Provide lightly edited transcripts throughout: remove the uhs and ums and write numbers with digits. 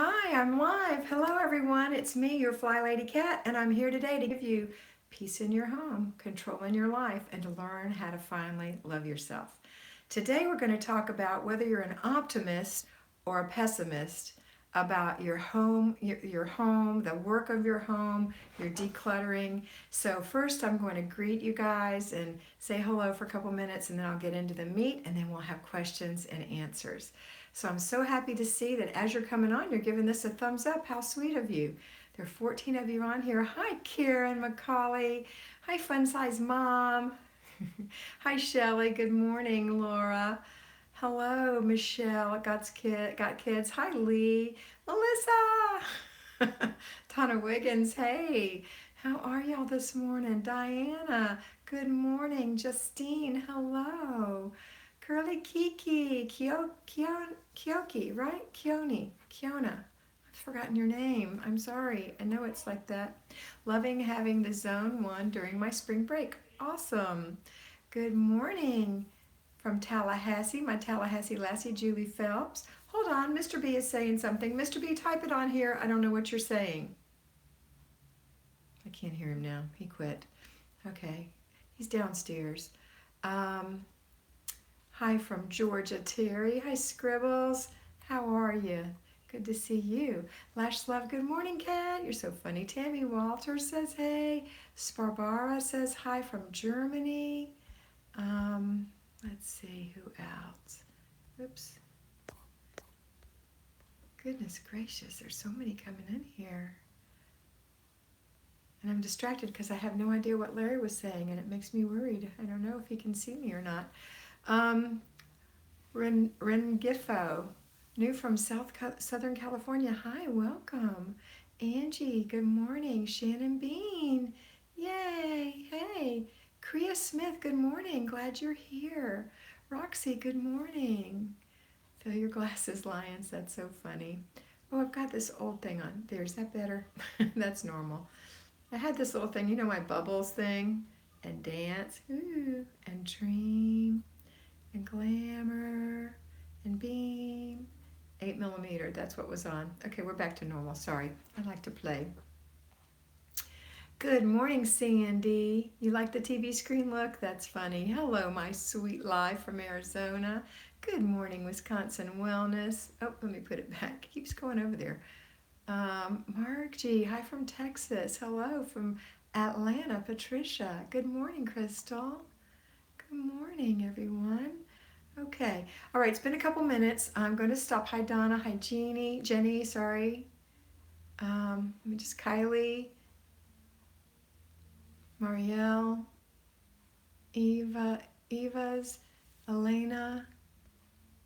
Hi, I'm live. Hello, everyone. It's me, your Flylady Kat, and I'm here today to give you peace in your home, control in your life, and to learn how to finally love yourself. Today, we're going to talk about whether you're an optimist or a pessimist about your home, your home, the work of your home, your decluttering. So first, I'm going to greet you guys and say hello for a couple minutes, and then I'll get into the meat, and then we'll have questions and answers. So I'm so happy to see that as you're coming on, you're giving this a thumbs up. How sweet of you. There are 14 of you on here. Hi, Karen McCauley. Hi, Fun Size Mom. Hi, Shelly. Good morning, Laura. Hello, Michelle. Got kids. Hi, Lee. Melissa. Donna Wiggins. Hey, how are y'all this morning? Diana. Good morning. Justine. Hello. Curly Kiki. Kyoki, right? Kiona. I've forgotten your name. I'm sorry. I know it's like that. Loving having the zone one during my spring break. Awesome. Good morning from Tallahassee, my Tallahassee lassie, Julie Phelps. Hold on, Mr. B is saying something. Mr. B, type it on here. I don't know what you're saying. I can't hear him now. He quit. Okay, he's downstairs. Um, Hi from Georgia, Terry. Hi, Scribbles. How are you? Good to see you. Lash Love, good morning, Kat. You're so funny. Tammy Walter says hey. Sparbara says hi from Germany. Let's see who else. Oops. Goodness gracious, there's so many coming in here. And I'm distracted because I have no idea what Larry was saying, and it makes me worried. I don't know if he can see me or not. Ren Giffo, new from Southern California. Hi, welcome. Angie, good morning. Shannon Bean, yay. Hey, Kriya Smith, good morning. Glad you're here. Roxy, good morning. Fill your glasses, Lions. That's so funny. Oh, I've got this old thing on. There's that better? That's normal. I had this little thing, my bubbles thing, and dance, ooh, and dream, and glamour, and beam. 8mm, that's what was on. Okay, we're back to normal. Sorry, I like to play. Good morning, Sandy. You like the TV screen look? That's funny. Hello, my sweet live from Arizona. Good morning, Wisconsin Wellness. Oh, let me put it back. It keeps going over there. Mark G, hi from Texas. Hello from Atlanta, Patricia. Good morning, Crystal. Good morning, everyone. Okay. All right, it's been a couple minutes. I'm going to stop. Hi, Donna. Hi, Jenny, sorry. Let me just, Kylie, Marielle, Eva's, Elena,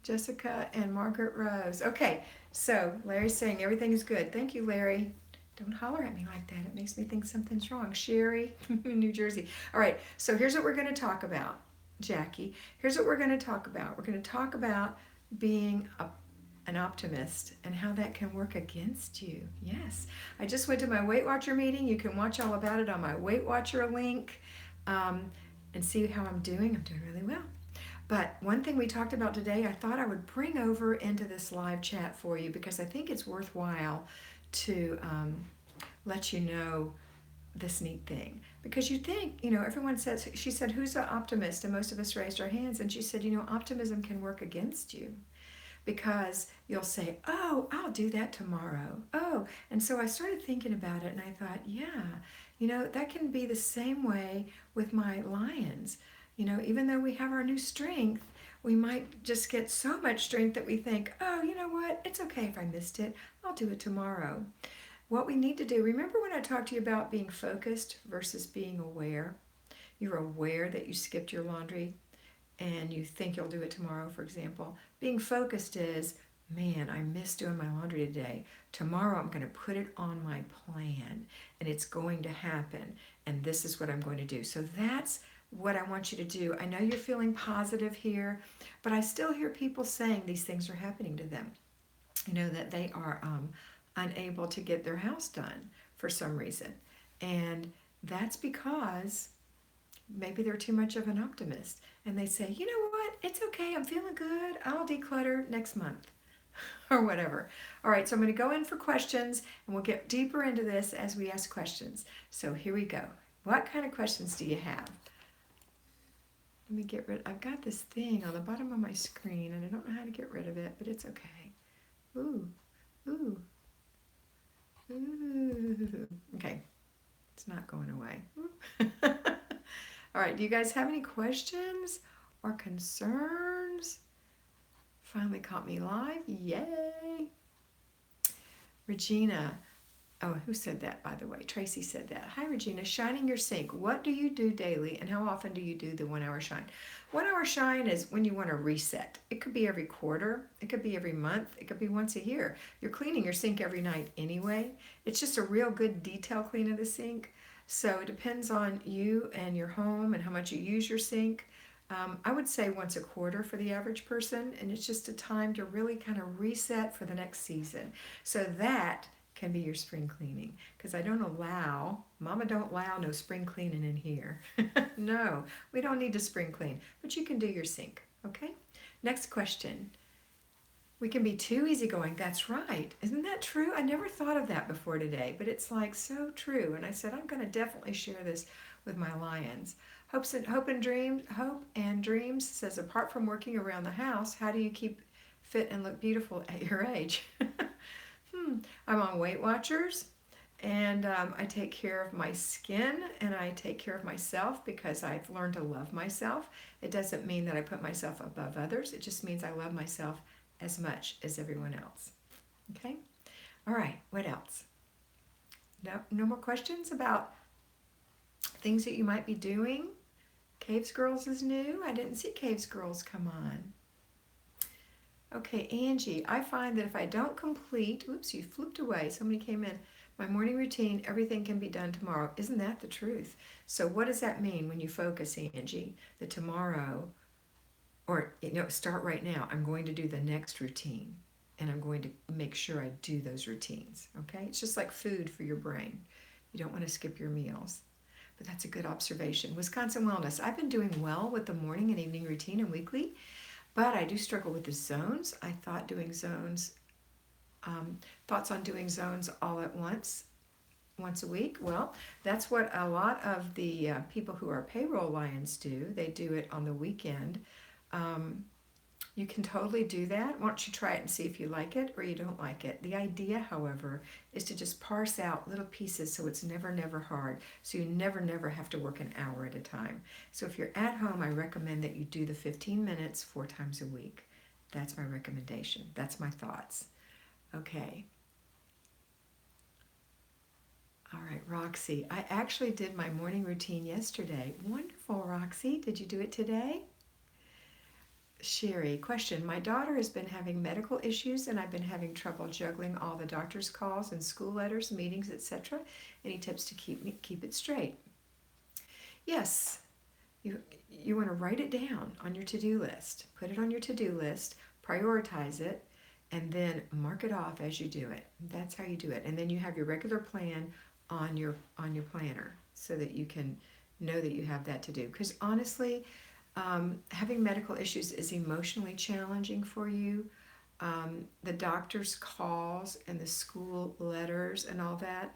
Jessica, and Margaret Rose. Okay, so Larry's saying everything is good. Thank you, Larry. Don't holler at me like that. It makes me think something's wrong. Sherry, New Jersey. All right, so here's what we're going to talk about, Jackie. Here's what we're going to talk about. We're going to talk about being an optimist and how that can work against you. Yes, I just went to my Weight Watcher meeting. You can watch all about it on my Weight Watcher link and see how I'm doing. I'm doing really well. But one thing we talked about today, I thought I would bring over into this live chat for you because I think it's worthwhile to let you know this neat thing. Because you think, everyone says, she said, who's an optimist? And most of us raised our hands. And she said, optimism can work against you because you'll say, oh, I'll do that tomorrow. Oh, and so I started thinking about it and I thought, yeah, that can be the same way with my lions. Even though we have our new strength, we might just get so much strength that we think, oh, you know what? It's okay if I missed it. I'll do it tomorrow. What we need to do, remember when I talked to you about being focused versus being aware? You're aware that you skipped your laundry and you think you'll do it tomorrow, for example. Being focused is, man, I missed doing my laundry today. Tomorrow I'm going to put it on my plan and it's going to happen and this is what I'm going to do. So that's what I want you to do. I know you're feeling positive here, but I still hear people saying these things are happening to them. That they are unable to get their house done for some reason. And that's because maybe they're too much of an optimist. And they say, you know what, it's okay, I'm feeling good, I'll declutter next month. or whatever. All right, so I'm going to go in for questions and we'll get deeper into this as we ask questions. So here we go. What kind of questions do you have? Let me get rid, I've got this thing on the bottom of my screen and I don't know how to get rid of it, but it's okay. Ooh, ooh, ooh. Okay, it's not going away. All right, do you guys have any questions or concerns? Finally caught me live, yay. Regina, oh, who said that, by the way? Tracy said that. Hi, Regina. Shining your sink. What do you do daily, and how often do you do the 1 hour shine? 1 hour shine is when you want to reset. It could be every quarter. It could be every month. It could be once a year. You're cleaning your sink every night anyway. It's just a real good detail clean of the sink. So it depends on you and your home and how much you use your sink. I would say once a quarter for the average person, and it's just a time to really kind of reset for the next season. So that can be your spring cleaning, because I don't allow, Mama don't allow no spring cleaning in here. No, we don't need to spring clean, but you can do your sink, okay? Next question. We can be too easygoing. That's right. Isn't that true? I never thought of that before today, but it's like so true. And I said, I'm going to definitely share this with my lions. Hope and Dreams says, apart from working around the house, how do you keep fit and look beautiful at your age? I'm on Weight Watchers, and I take care of my skin and I take care of myself because I've learned to love myself. It doesn't mean that I put myself above others. It just means I love myself as much as everyone else. Okay? All right, what else? No more questions about things that you might be doing? Caves Girls is new. I didn't see Caves Girls come on. Okay, Angie, I find that if I don't complete, oops, you flipped away, somebody came in, my morning routine, everything can be done tomorrow. Isn't that the truth? So what does that mean when you focus, Angie? That tomorrow, or start right now, I'm going to do the next routine, and I'm going to make sure I do those routines, okay? It's just like food for your brain. You don't want to skip your meals. But that's a good observation. Wisconsin Wellness, I've been doing well with the morning and evening routine and weekly, but I do struggle with the zones. I thought doing zones, thoughts on doing zones all at once a week. Well, that's what a lot of the people who are payroll lions do. They do it on the weekend. You can totally do that. Why don't you try it and see if you like it or you don't like it. The idea, however, is to just parse out little pieces so it's never hard. So you never have to work an hour at a time. So if you're at home, I recommend that you do the 15 minutes 4 times a week. That's my recommendation. That's my thoughts. Okay. All right, Roxy. I actually did my morning routine yesterday. Wonderful, Roxy. Did you do it today? Sherry, question. My daughter has been having medical issues and I've been having trouble juggling all the doctor's calls and school letters, meetings, etc. Any tips to keep it straight? Yes. You want to write it down on your to-do list. Put it on your to-do list, prioritize it, and then mark it off as you do it. That's how you do it. And then you have your regular plan on your planner so that you can know that you have that to do. Because honestly, having medical issues is emotionally challenging for you. The doctor's calls and the school letters and all that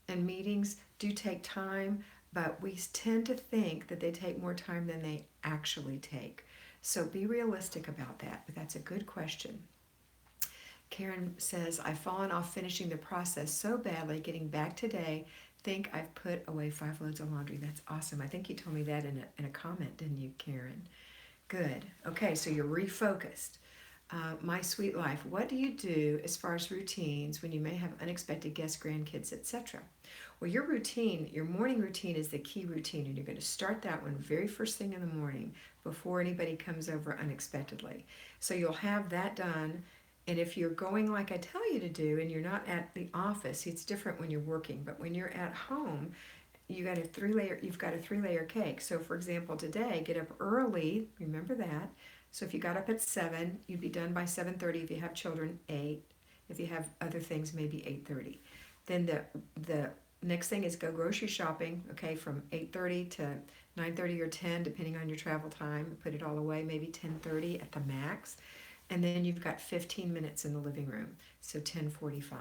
and meetings do take time, but we tend to think that they take more time than they actually take. So be realistic about that, but that's a good question. Karen says, I've fallen off finishing the process so badly, getting back today, think I've put away 5 loads of laundry. That's awesome. I think you told me that in a comment, didn't you, Karen? Good. Okay, so you're refocused. My sweet life, what do you do as far as routines when you may have unexpected guests, grandkids, etc.? Well, your routine, your morning routine is the key routine, and you're going to start that one very first thing in the morning before anybody comes over unexpectedly. So you'll have that done. And if you're going like I tell you to do and you're not at the office, it's different when you're working, but when you're at home, you've got a 3-layer cake. So for example, today, get up early, remember that. So if you got up at 7, you'd be done by 7:30. If you have children, 8. If you have other things, maybe 8:30. Then the next thing is go grocery shopping, okay, from 8:30 to 9:30 or 10, depending on your travel time. Put it all away, maybe 10:30 at the max. And then you've got 15 minutes in the living room, so 10:45.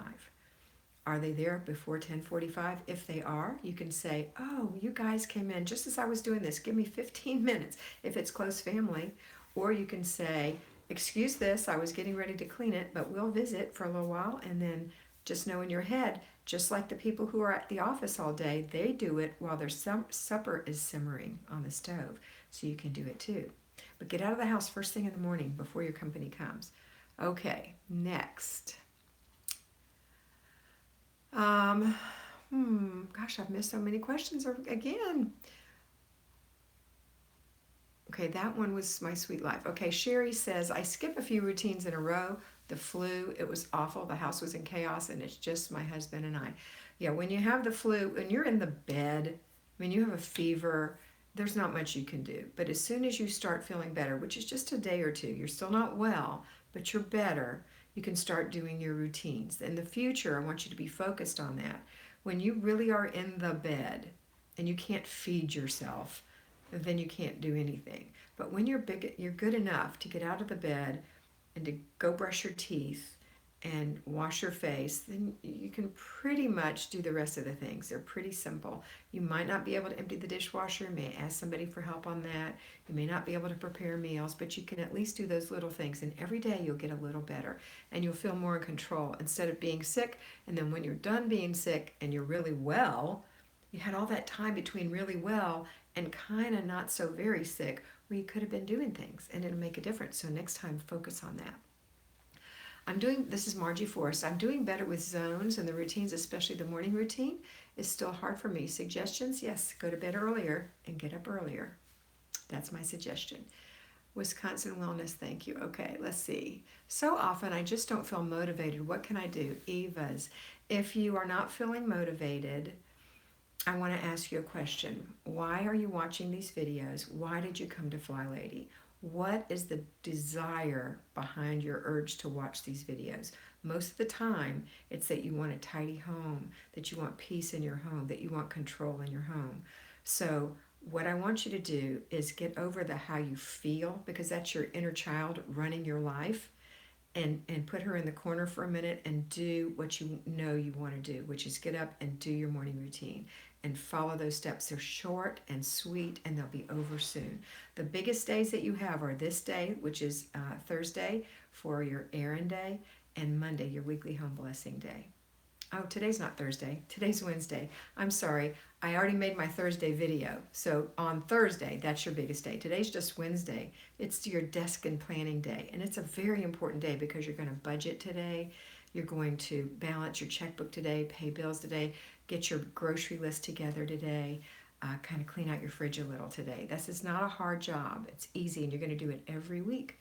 Are they there before 10:45? If they are, you can say, oh, you guys came in just as I was doing this. Give me 15 minutes if it's close family. Or you can say, excuse this, I was getting ready to clean it, but we'll visit for a little while. And then just know in your head, just like the people who are at the office all day, they do it while their supper is simmering on the stove. So you can do it too. But get out of the house first thing in the morning before your company comes. Okay, next. Um, Gosh, I've missed so many questions again. Okay, that one was my sweet life. Okay, Sherry says, I skip a few routines in a row. The flu, it was awful. The house was in chaos, and it's just my husband and I. Yeah, when you have the flu, and you're in the bed, I mean, you have a fever, there's not much you can do. But as soon as you start feeling better, which is just a day or two, you're still not well, but you're better, you can start doing your routines. In the future, I want you to be focused on that. When you really are in the bed and you can't feed yourself, then you can't do anything. But when you're good enough to get out of the bed and to go brush your teeth and wash your face, then you can pretty much do the rest of the things. They're pretty simple. You might not be able to empty the dishwasher. You may ask somebody for help on that. You may not be able to prepare meals, but you can at least do those little things. And every day you'll get a little better and you'll feel more in control instead of being sick. And then when you're done being sick and you're really well, you had all that time between really well and kind of not so very sick where you could have been doing things, and it'll make a difference. So next time, focus on that. This is Margie Forrest. I'm doing better with zones and the routines, especially the morning routine is still hard for me. Suggestions? Yes, go to bed earlier and get up earlier. That's my suggestion. Wisconsin Wellness, thank you. Okay, let's see. So often I just don't feel motivated. What can I do? Eva's. If you are not feeling motivated, I want to ask you a question. Why are you watching these videos? Why did you come to Flylady? What is the desire behind your urge to watch these videos? Most of the time, it's that you want a tidy home, that you want peace in your home, that you want control in your home. So what I want you to do is get over the how you feel, because that's your inner child running your life, and put her in the corner for a minute and do what you know you want to do, which is get up and do your morning routine and follow those steps. They're short and sweet, and they'll be over soon. The biggest days that you have are this day, which is Thursday for your errand day, and Monday, your weekly home blessing day. Oh, today's not Thursday. Today's Wednesday. I'm sorry. I already made my Thursday video. So on Thursday, that's your biggest day. Today's just Wednesday. It's your desk and planning day. And it's a very important day because you're going to budget today. You're going to balance your checkbook today, pay bills today, get your grocery list together today, kind of clean out your fridge a little today. This is not a hard job. It's easy, and you're going to do it every week.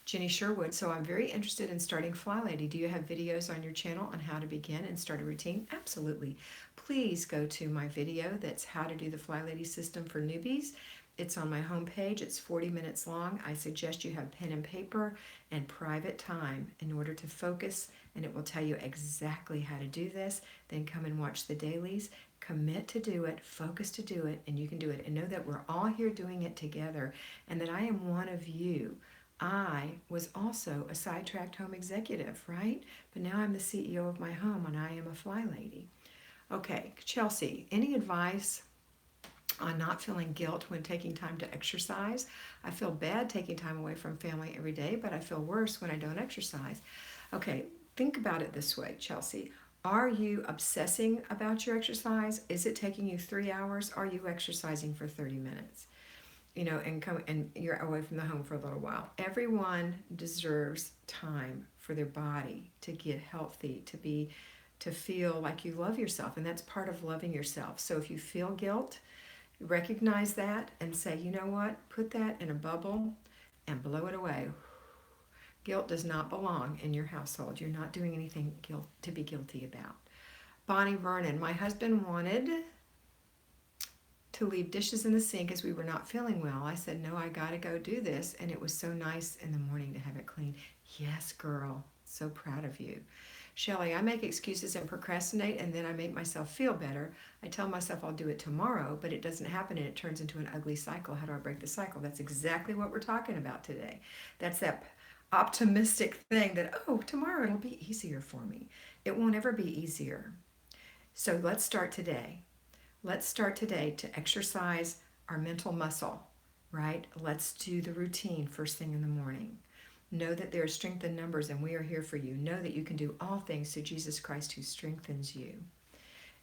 Jenny Sherwood, so I'm very interested in starting Flylady. Do you have videos on your channel on how to begin and start a routine? Absolutely. Please go to my video that's how to do the Flylady system for newbies. It's on my homepage. It's 40 minutes long. I suggest you have pen and paper and private time in order to focus, and it will tell you exactly how to do this. Then come and watch the dailies. Commit to do it, focus to do it, and you can do it. And know that we're all here doing it together, and that I am one of you. I was also a sidetracked home executive, right? But now I'm the CEO of my home, and I am a Flylady. Okay, Chelsea, any advice on not feeling guilt when taking time to exercise? I feel bad taking time away from family every day, but I feel worse when I don't exercise. Okay, think about it this way, Chelsea. Are you obsessing about your exercise? Is it taking you 3 hours? Are you exercising for 30 minutes? And you're away from the home for a little while. Everyone deserves time for their body to get healthy, to feel like you love yourself, and that's part of loving yourself. So if you feel guilt, recognize that and say, you know what? Put that in a bubble and blow it away. Guilt does not belong in your household. You're not doing anything to be guilty about. Bonnie Vernon, my husband wanted to leave dishes in the sink as we were not feeling well. I said, no, I gotta go do this. And it was so nice in the morning to have it clean. Yes, girl. So proud of you. Shelley, I make excuses and procrastinate, and then I make myself feel better. I tell myself I'll do it tomorrow, but it doesn't happen, and it turns into an ugly cycle. How do I break the cycle? That's exactly what we're talking about today. That's that optimistic thing that, oh, tomorrow it'll be easier for me. It won't ever be easier. So let's start today. Let's start today to exercise our mental muscle, right? Let's do the routine first thing in the morning. Know that there is strength in numbers and we are here for you. Know that you can do all things through Jesus Christ who strengthens you.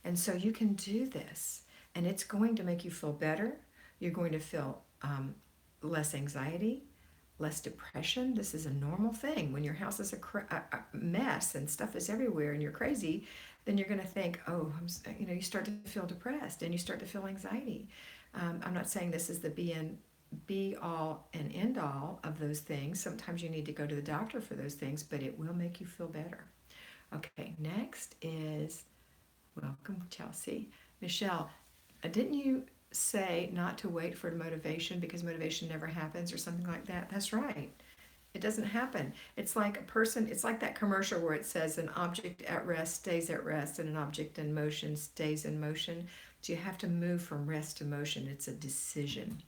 And so you can do this, and it's going to make you feel better. You're going to feel less anxiety, less depression. This is a normal thing. When your house is a mess and stuff is everywhere and you're crazy, then you're going to think, oh, you start to feel depressed and you start to feel anxiety. I'm not saying this is the be all and end all of those things. Sometimes you need to go to the doctor for those things, but it will make you feel better. Okay, next is, welcome, Chelsea. Michelle, didn't you say not to wait for motivation because motivation never happens or something like that? That's right. It doesn't happen. It's like it's like that commercial where it says an object at rest stays at rest and an object in motion stays in motion. So you have to move from rest to motion. It's a decision.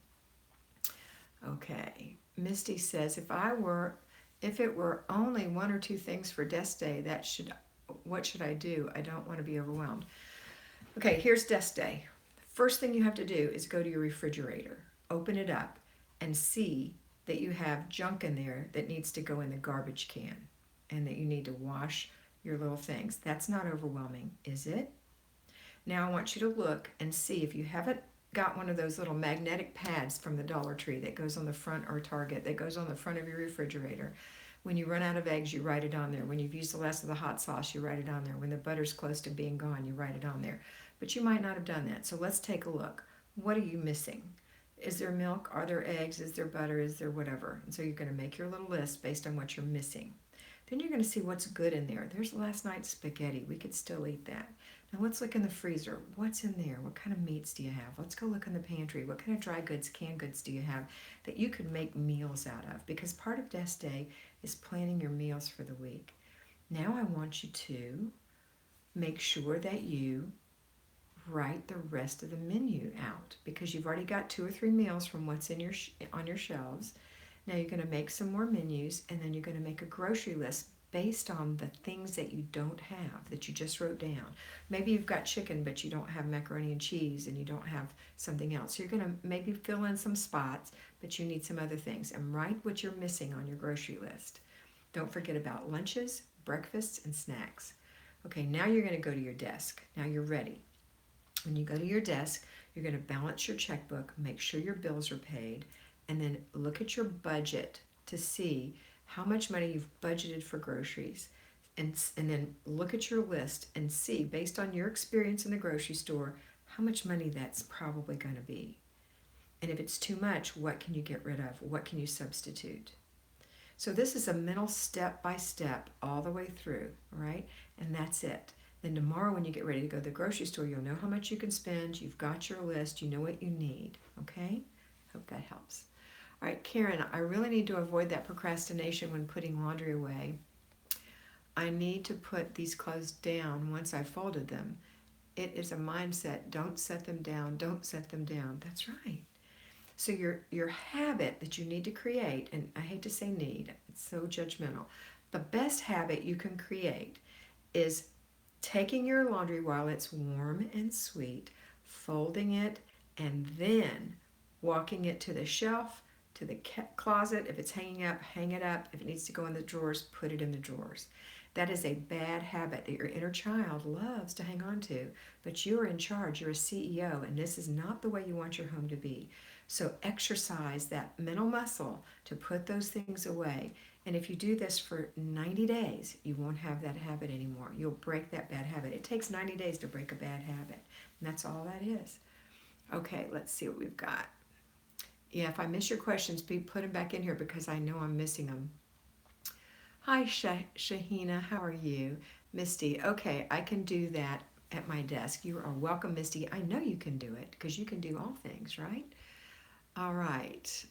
Okay. Misty says, if it were only one or two things for desk day, what should I do? I don't want to be overwhelmed. Okay, here's desk day. First thing you have to do is go to your refrigerator, open it up, and see that you have junk in there that needs to go in the garbage can and that you need to wash your little things. That's not overwhelming, is it? Now I want you to look and see if you haven't got one of those little magnetic pads from the Dollar Tree that goes on the front, or Target, that goes on the front of your refrigerator. When you run out of eggs, you write it on there. When you've used the last of the hot sauce, you write it on there. When the butter's close to being gone, you write it on there. But you might not have done that. So let's take a look. What are you missing? Is there milk? Are there eggs? Is there butter? Is there whatever? And so you're going to make your little list based on what you're missing. Then you're going to see what's good in there. There's last night's spaghetti. We could still eat that. Now let's look in the freezer. What's in there? What kind of meats do you have? Let's go look in the pantry. What kind of dry goods, canned goods do you have that you could make meals out of? Because part of desk day is planning your meals for the week. Now I want you to make sure that you write the rest of the menu out, because you've already got 2 or 3 meals from what's in on your shelves. Now you're going to make some more menus, and then you're going to make a grocery list based on the things that you don't have, that you just wrote down. Maybe you've got chicken, but you don't have macaroni and cheese, and you don't have something else. So you're going to maybe fill in some spots, but you need some other things, and write what you're missing on your grocery list. Don't forget about lunches, breakfasts, and snacks. Okay, now you're going to go to your desk. Now you're ready. When you go to your desk, you're going to balance your checkbook, make sure your bills are paid, and then look at your budget to see how much money you've budgeted for groceries. And then look at your list and see, based on your experience in the grocery store, how much money that's probably going to be. And if it's too much, what can you get rid of? What can you substitute? So this is a mental step by step all the way through, right? And that's it. Then tomorrow when you get ready to go to the grocery store, you'll know how much you can spend. You've got your list. You know what you need. Okay? Hope that helps. All right, Karen, I really need to avoid that procrastination when putting laundry away. I need to put these clothes down once I've folded them. It is a mindset. Don't set them down. Don't set them down. That's right. So your habit that you need to create, and I hate to say need, it's so judgmental. The best habit you can create is taking your laundry while it's warm and sweet, folding it, and then walking it to the shelf, to the closet. If it's hanging up, hang it up. If it needs to go in the drawers, put it in the drawers. That is a bad habit that your inner child loves to hang on to, but you're in charge. You're a CEO, and this is not the way you want your home to be. So exercise that mental muscle to put those things away. And if you do this for 90 days, you won't have that habit anymore. You'll break that bad habit. It takes 90 days to break a bad habit, and that's all that is. Okay, let's see what we've got. Yeah, if I miss your questions, put them back in here because I know I'm missing them. Hi, Shahina, how are you? Misty, okay, I can do that at my desk. You are welcome, Misty. I know you can do it because you can do all things, right? All right.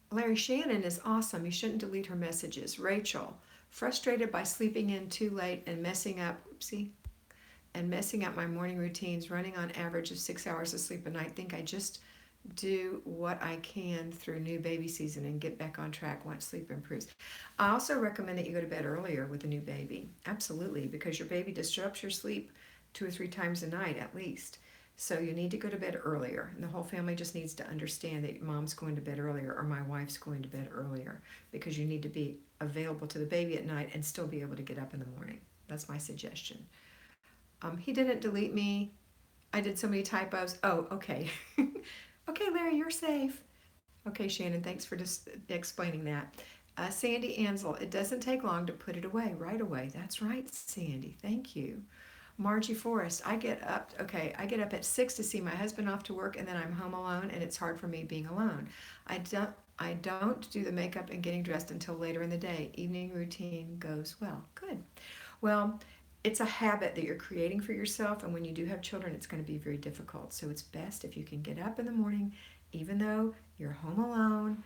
Larry, Shannon is awesome. You shouldn't delete her messages. Rachel, frustrated by sleeping in too late and messing up my morning routines, running on average of 6 hours of sleep a night. Think I just do what I can through new baby season and get back on track once sleep improves. I also recommend that you go to bed earlier with a new baby. Absolutely, because your baby disrupts your sleep 2 or 3 times a night at least. So you need to go to bed earlier. And the whole family just needs to understand that mom's going to bed earlier or my wife's going to bed earlier, because you need to be available to the baby at night and still be able to get up in the morning. That's my suggestion. He didn't delete me. I did so many typos. Oh, okay. Okay, Larry, you're safe. Okay, Shannon, thanks for just explaining that. Sandy Ansel, it doesn't take long to put it away right away. That's right, Sandy. Thank you. Margie Forrest, I get up at 6 to see my husband off to work, and then I'm home alone, and it's hard for me being alone. I don't do the makeup and getting dressed until later in the day. Evening routine goes well. Good. Well, it's a habit that you're creating for yourself, and when you do have children, it's going to be very difficult. So it's best if you can get up in the morning, even though you're home alone,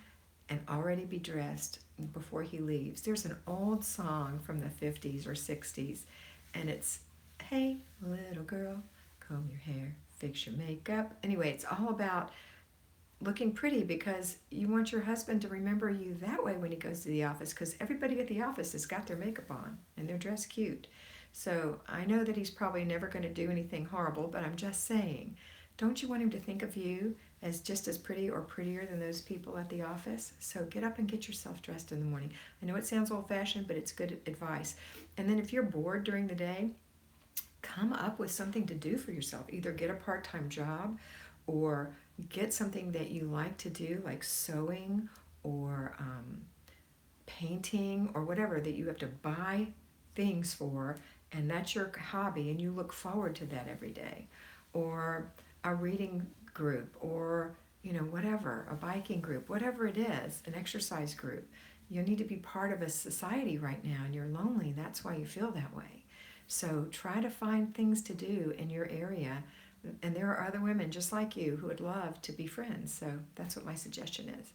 and already be dressed before he leaves. There's an old song from the 50s or 60s, and it's, hey, little girl, comb your hair, fix your makeup. Anyway, it's all about looking pretty because you want your husband to remember you that way when he goes to the office, because everybody at the office has got their makeup on and they're dressed cute. So I know that he's probably never going to do anything horrible, but I'm just saying, don't you want him to think of you as just as pretty or prettier than those people at the office? So get up and get yourself dressed in the morning. I know it sounds old fashioned, but it's good advice. And then if you're bored during the day, come up with something to do for yourself. Either get a part time job or get something that you like to do, like sewing or painting or whatever that you have to buy things for, and that's your hobby, and you look forward to that every day. Or a reading group, or whatever, a biking group, whatever it is, an exercise group. You need to be part of a society right now, and you're lonely. That's why you feel that way. So try to find things to do in your area. And there are other women just like you who would love to be friends. So that's what my suggestion is.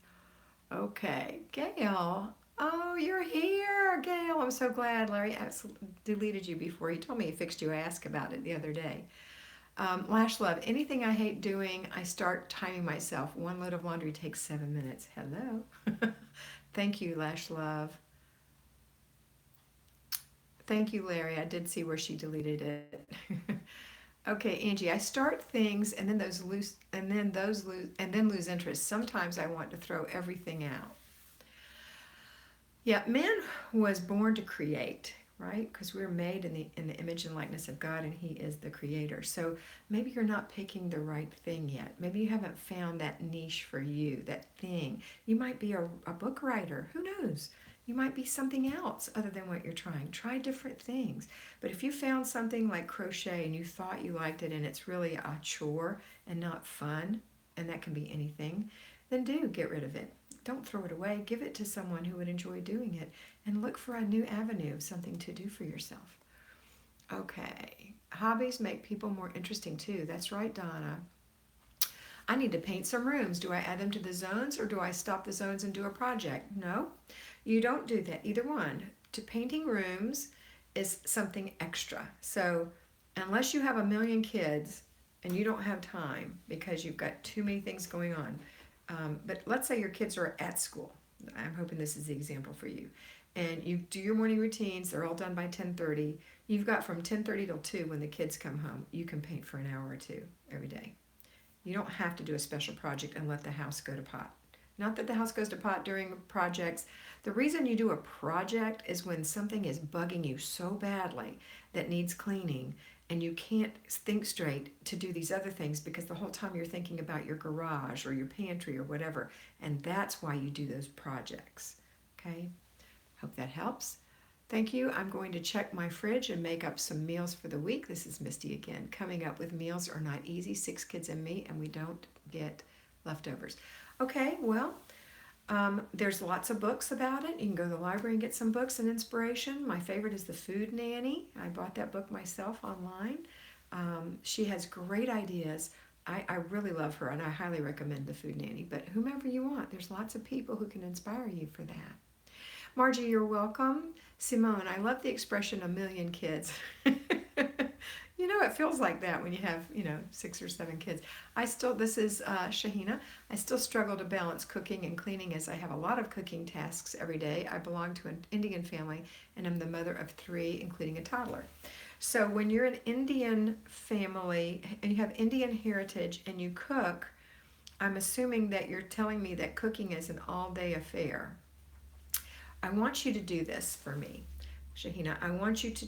Okay, Gail. Oh, you're here, Gail. I'm so glad. Larry deleted you before. He told me he fixed you. I asked about it the other day. Lash Love. Anything I hate doing, I start timing myself. One load of laundry takes 7 minutes. Hello. Thank you, Lash Love. Thank you, Larry. I did see where she deleted it. Okay, Angie, I start things and then lose interest. Sometimes I want to throw everything out. Yeah, man was born to create, right? Because we're made in the image and likeness of God, and He is the creator. So maybe you're not picking the right thing yet. Maybe you haven't found that niche for you, that thing. You might be a book writer. Who knows? You might be something else other than what you're trying. Try different things. But if you found something like crochet and you thought you liked it and it's really a chore and not fun, and that can be anything, then do get rid of it. Don't throw it away. Give it to someone who would enjoy doing it, and look for a new avenue of something to do for yourself. Okay. Hobbies make people more interesting too. That's right, Donna. I need to paint some rooms. Do I add them to the zones, or do I stop the zones and do a project? No, you don't do that. Either one. To painting rooms is something extra. So unless you have a million kids and you don't have time because you've got too many things going on, but let's say your kids are at school. I'm hoping this is the example for you. And you do your morning routines. They're all done by 10:30. You've got from 10:30 till 2 when the kids come home. You can paint for an hour or two every day. You don't have to do a special project and let the house go to pot. Not that the house goes to pot during projects. The reason you do a project is when something is bugging you so badly that needs cleaning, and you can't think straight to do these other things because the whole time you're thinking about your garage or your pantry or whatever. And that's why you do those projects. Okay? Hope that helps. Thank you. I'm going to check my fridge and make up some meals for the week. This is Misty again. Coming up with meals are not easy. 6 kids and me, and we don't get leftovers. Okay, well, there's lots of books about it. You can go to the library and get some books and inspiration. My favorite is The Food Nanny. I bought that book myself online. She has great ideas. I really love her, and I highly recommend The Food Nanny. But whomever you want, there's lots of people who can inspire you for that. Margie, you're welcome. Simone, I love the expression "a million kids." You know, it feels like that when you have, 6 or 7 kids. This is Shahina. I still struggle to balance cooking and cleaning as I have a lot of cooking tasks every day. I belong to an Indian family and I'm the mother of 3, including a toddler. So when you're an Indian family and you have Indian heritage and you cook, I'm assuming that you're telling me that cooking is an all-day affair. I want you to do this for me, Shahina. I want you to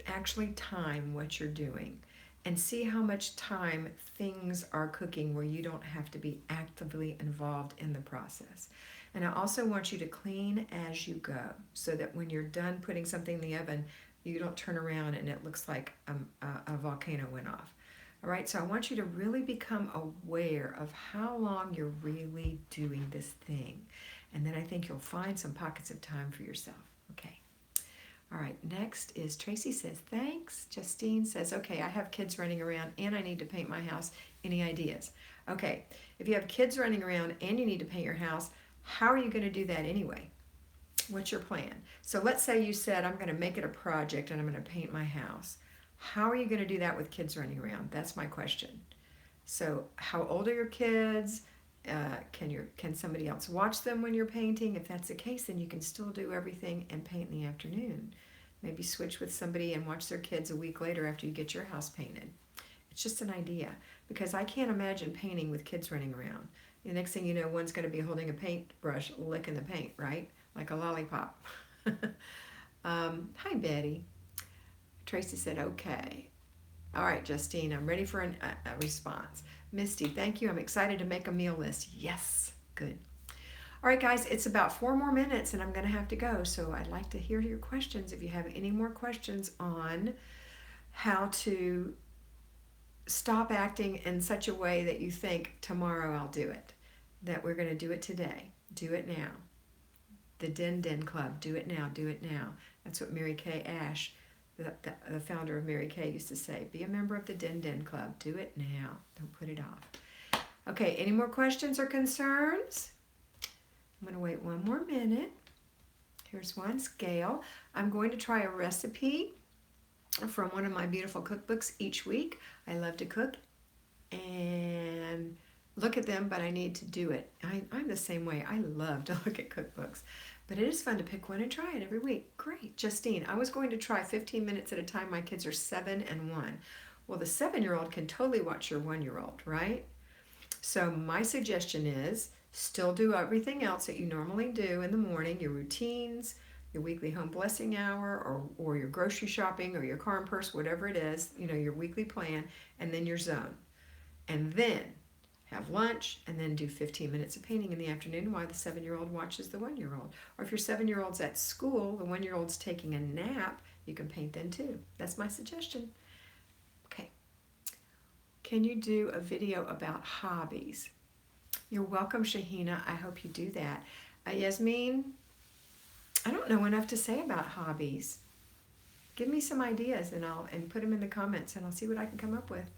actually time what you're doing and see how much time things are cooking where you don't have to be actively involved in the process. And I also want you to clean as you go so that when you're done putting something in the oven, you don't turn around and it looks like a volcano went off. All right, so I want you to really become aware of how long you're really doing this thing. And then I think you'll find some pockets of time for yourself. Okay. All right, next is Tracy says, thanks. Justine says, okay, I have kids running around and I need to paint my house. Any ideas? Okay, if you have kids running around and you need to paint your house, how are you going to do that anyway? What's your plan? So let's say you said, I'm going to make it a project and I'm going to paint my house. How are you going to do that with kids running around? That's my question. So how old are your kids? Can somebody else watch them when you're painting? If that's the case, then you can still do everything and paint in the afternoon. Maybe switch with somebody and watch their kids a week later after you get your house painted. It's just an idea because I can't imagine painting with kids running around. The next thing you know, one's going to be holding a paintbrush, licking the paint, right? Like a lollipop. Hi, Betty. Tracy said, okay. All right, Justine, I'm ready for a response. Misty, thank you. I'm excited to make a meal list. Yes, good. All right, guys, it's about 4 more minutes and I'm going to have to go. So I'd like to hear your questions. If you have any more questions on how to stop acting in such a way that you think tomorrow I'll do it, that we're going to do it today. Do it now. The Den Den Club, do it now, do it now. That's what Mary Kay Ash, the founder of Mary Kay, used to say. Be a member of the Den Den Club. Do it now. Don't put it off. Okay, any more questions or concerns? I'm going to wait 1 more minute. Here's one, Scale. I'm going to try a recipe from one of my beautiful cookbooks each week. I love to cook and look at them, but I need to do it. I'm the same way. I love to look at cookbooks, but it is fun to pick one and try it every week. Great. Justine, I was going to try 15 minutes at a time. My kids are 7 and 1. Well, the 7-year-old can totally watch your 1-year-old, right? So my suggestion is still do everything else that you normally do in the morning, your routines, your weekly home blessing hour, or your grocery shopping, or your car and purse, whatever it is, your weekly plan, and then your zone. And then have lunch, and then do 15 minutes of painting in the afternoon while the 7-year-old watches the 1-year-old. Or if your 7-year-old's at school, the 1-year-old's taking a nap, you can paint then too. That's my suggestion. Okay. Can you do a video about hobbies? You're welcome, Shahina. I hope you do that. Yasmin, I don't know enough to say about hobbies. Give me some ideas and put them in the comments and I'll see what I can come up with.